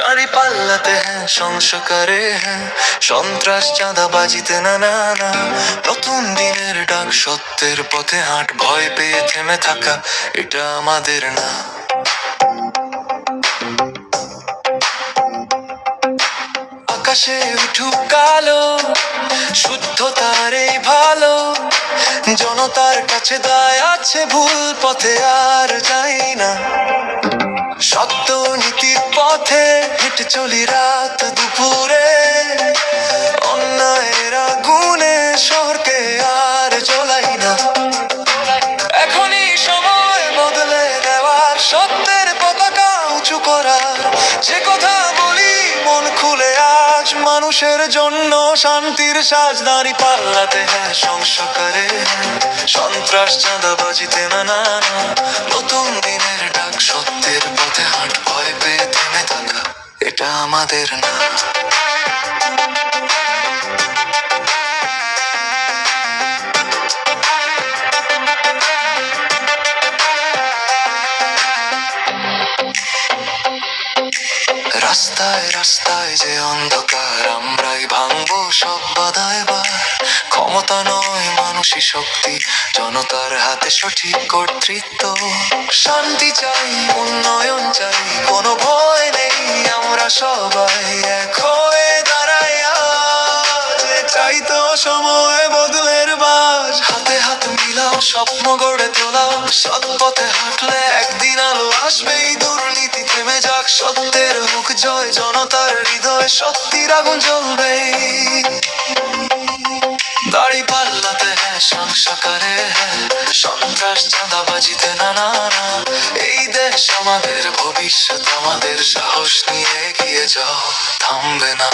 দাড়ি পাল্লাতে হ্যাঁ, সংস্কারে হ্যাঁ, সন্ত্রাস চাঁদাবাজিতে না না না। নতুন দিনের ডাক, সত্যের পথে হাঁট, ভয় পেয়ে থেমে থাকা এটা আমাদের না। আকাশে উঠুক কালো, শুদ্ধতার এই ভালো, জনতার কাছে দায় আছে, ভুল পথে আর যাই না। সত্য নীতির পথে হেঁটে চলি রাত দুপুরে, অন্যায়ের আগুনে শহরকে আর জ্বলাই না। এখনই সময় বদলে দেওয়ার, সত্যের পতাকা উঁচু করার, যে কথা বলি মন খুলে আজ মানুষের জন্য শান্তির সাজ। দাঁড়ি পাল্লাতে হ্যাঁ, সংস্কারে হ্যাঁ, সন্ত্রাস চাঁদাবাজিতে না না না। নতুন দিনের ডাক, সত্যের পথে হাঁট, ভয় পেয়ে থেমে থাকা এটা আমাদের না। রাস্তায় রাস্তায় যে অন্ধকার, আমরাই ভাঙবো সব বাধা এবার। ক্ষমতা নয় মানুষই শক্তি, জনতার হাতে সঠিক কর্তৃত্ব। শান্তি চাই, উন্নয়ন চাই, কোনো ভয় নেই, আমরা সবাই এক হয়ে দাঁড়াই আজ। চাই তো সময় বদলের বাজ, হাতে হাত মিলাও, স্বপ্ন গড়ে তোলাও। সৎ পথে হাঁটলে একদিন আলো আসবেই, দুর্নীতি থেমে যাক, সত্যের হোক জয়, জনতার হৃদয় সত্যির আগুন জ্বলবে। দাড়ি পাল্লাতে হ্যাঁ, সংস্কারে হ্যাঁ, সন্ত্রাস চাঁদাবাজিতে না না না। এই দেশ আমাদের, ভবিষ্যৎ আমাদের, সাহস নিয়ে এগিয়ে যাও, থামবে না।